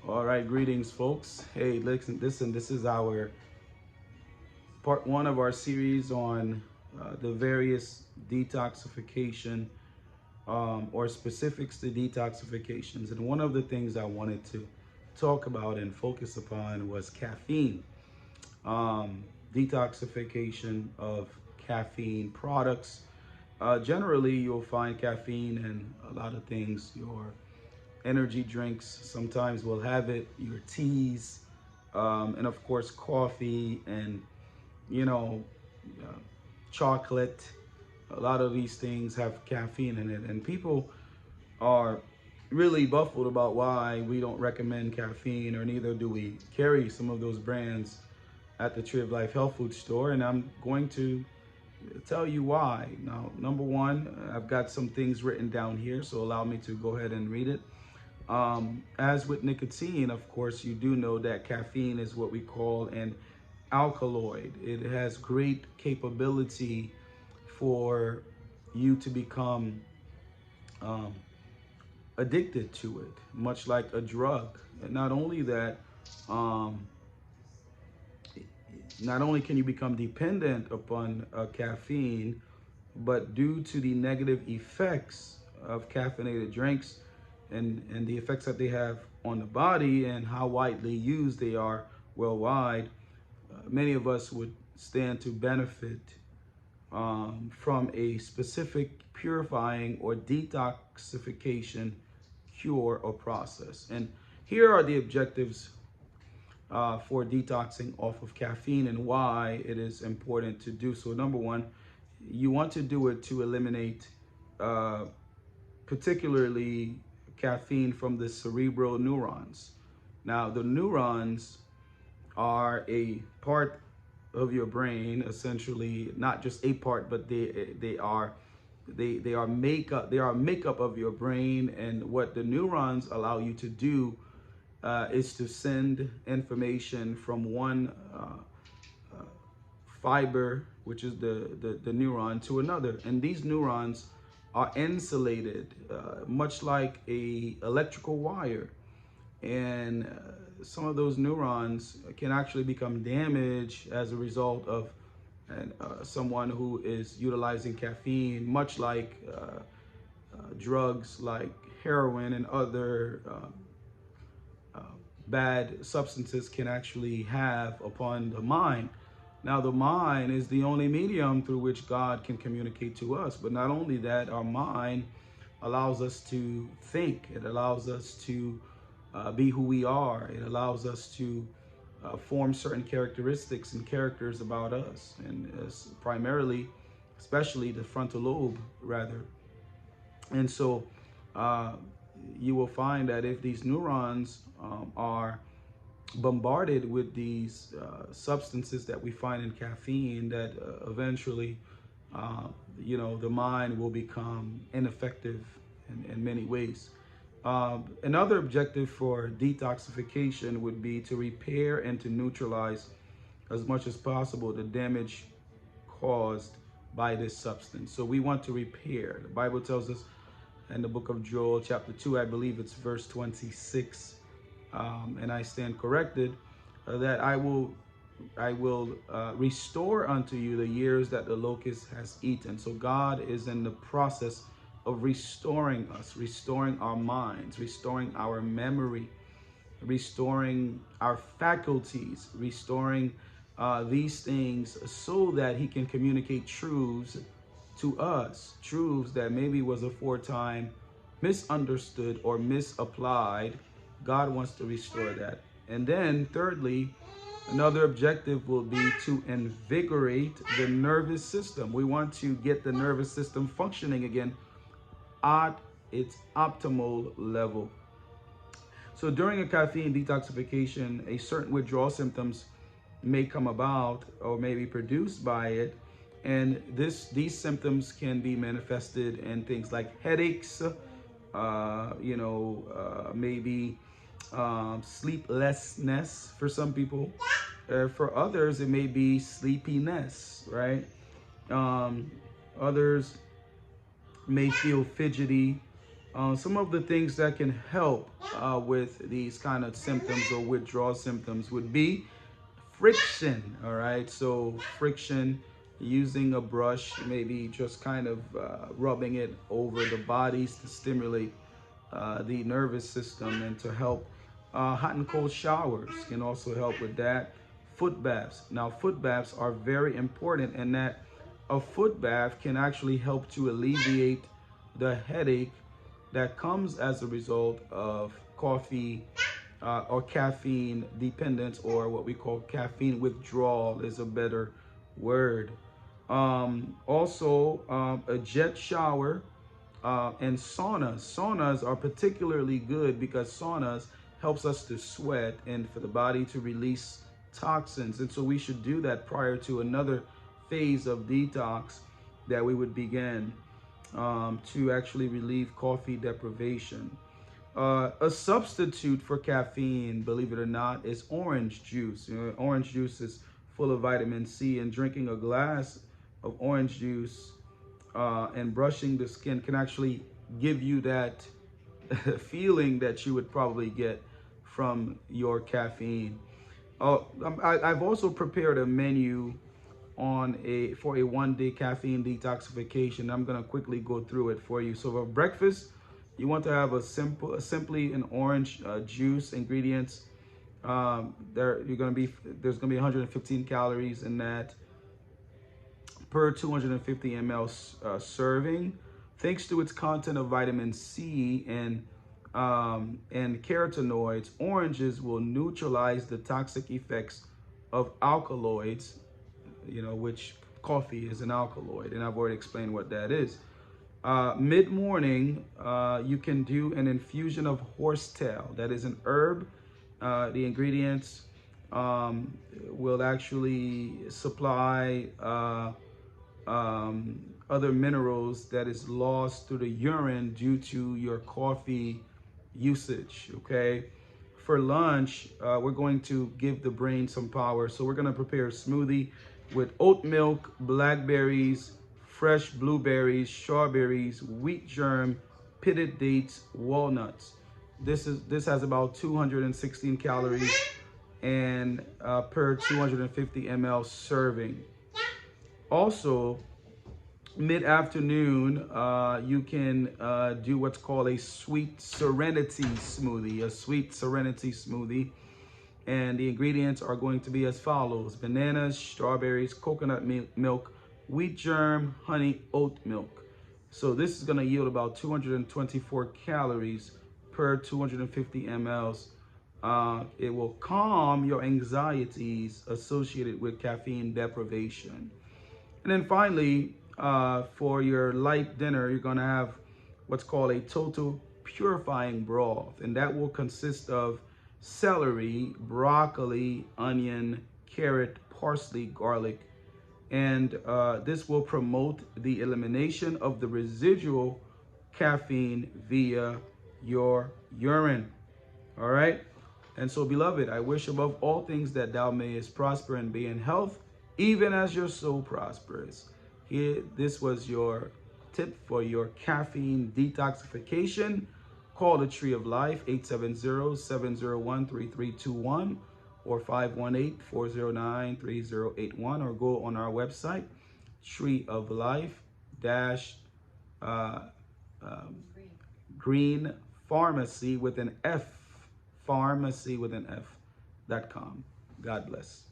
All right, greetings, folks. Hey, listen, this is our part one of our series on the various detoxification or specifics to detoxifications. And one of the things I wanted to talk about and focus upon was caffeine, um, detoxification of caffeine products. Generally, you'll find caffeine in a lot of things. Your energy drinks sometimes will have it, your teas, and of course coffee and you know uh, chocolate. A lot of these things have caffeine in it, and people are really baffled about why we don't recommend caffeine, or neither do we carry some of those brands at the Tree of Life health food store. And I'm going to tell you why. Now, number one, I've got some things written down here, so allow me to go ahead and read it. As with nicotine, of course, you do know that caffeine is what we call an alkaloid. It has great capability for you to become um, addicted to it, much like a drug. And not only that, um, not only can you become dependent upon caffeine, but due to the negative effects of caffeinated drinks and the effects that they have on the body and how widely used they are worldwide, many of us would stand to benefit from a specific purifying or detoxification cure or process. And here are the objectives for detoxing off of caffeine and why it is important to do so. Number one, you want to do it to eliminate uh, particularly caffeine from the cerebral neurons. Now, the neurons are a part of your brain, essentially, not just a part, but they are makeup of your brain. And what the neurons allow you to do is to send information from one fiber, which is the neuron, to another. And these neurons are insulated, much like a electrical wire. And some of those neurons can actually become damaged as a result of someone who is utilizing caffeine, much like drugs like heroin and other bad substances can actually have upon the mind. Now, the mind is the only medium through which God can communicate to us. But not only that, our mind allows us to think. It allows us to be who we are. It allows us to form certain characteristics and characters about us, and primarily, especially the frontal lobe, rather. And so, uh, you will find that if these neurons are bombarded with these substances that we find in caffeine, that eventually, uh, the mind will become ineffective in many ways. Another objective for detoxification would be to repair and to neutralize as much as possible the damage caused by this substance. So we want to repair. The Bible tells us in the book of Joel, chapter 2, I believe it's verse 26, and I stand corrected, that I will restore unto you the years that the locust has eaten. So God is in the process of restoring us, restoring our minds, restoring our memory, restoring our faculties, restoring these things so that he can communicate truths to us, truths that maybe was aforetime misunderstood or misapplied. God wants to restore that. And then thirdly, another objective will be to invigorate the nervous system. We want to get the nervous system functioning again at its optimal level. So during a caffeine detoxification, a certain withdrawal symptoms may come about or may be produced by it. And these symptoms can be manifested in things like headaches, maybe sleeplessness for some people. For others, it may be sleepiness, right? Um, Others may feel fidgety, Some of the things that can help with these kind of symptoms or withdrawal symptoms would be friction. All right, so friction, using a brush, maybe just kind of rubbing it over the bodies to stimulate the nervous system and to help. Hot and cold showers can also help with that. Foot baths. Now, foot baths are very important in that a foot bath can actually help to alleviate the headache that comes as a result of coffee or caffeine dependence, or what we call caffeine withdrawal is a better word. Also, a jet shower and saunas. Saunas are particularly good because saunas helps us to sweat and for the body to release toxins. And so we should do that prior to another phase of detox that we would begin to actually relieve coffee deprivation. A substitute for caffeine, believe it or not, is orange juice. You know, orange juice is full of vitamin C, and drinking a glass of orange juice and brushing the skin can actually give you that feeling that you would probably get from your caffeine. I've also prepared a menu for a 1-day caffeine detoxification. I'm gonna quickly go through it for you. So for breakfast, you want to have simply an orange juice. Ingredients, there's gonna be 115 calories in that per 250 ml serving. Thanks to its content of vitamin C and carotenoids, oranges will neutralize the toxic effects of alkaloids, which coffee is an alkaloid, and I've already explained what that is. Mid-morning, you can do an infusion of horsetail. That is an herb. The ingredients will actually supply other minerals that is lost through the urine due to your coffee usage. Okay. For lunch, we're going to give the brain some power. So we're going to prepare a smoothie with oat milk, blackberries, fresh blueberries, strawberries, wheat germ, pitted dates, walnuts. This has about 216 calories and per 250 ml serving. Also, mid-afternoon, you can do what's called a sweet serenity smoothie. And the ingredients are going to be as follows: bananas, strawberries, coconut milk, wheat germ, honey, oat milk. So this is going to yield about 224 calories per 250 mLs. It will calm your anxieties associated with caffeine deprivation. And then finally, for your light dinner, you're going to have what's called a total purifying broth. And that will consist of celery, broccoli, onion, carrot, parsley, garlic. And this will promote the elimination of the residual caffeine via your urine. All right. And so, beloved, I wish above all things that thou mayest prosper and be in health, even as your soul prospers. Here, this was your tip for your caffeine detoxification. Call the Tree of Life, 870-701-3321 or 518-409-3081, or go on our website, Tree of Life Green Pharmacy with an F, .com. God bless.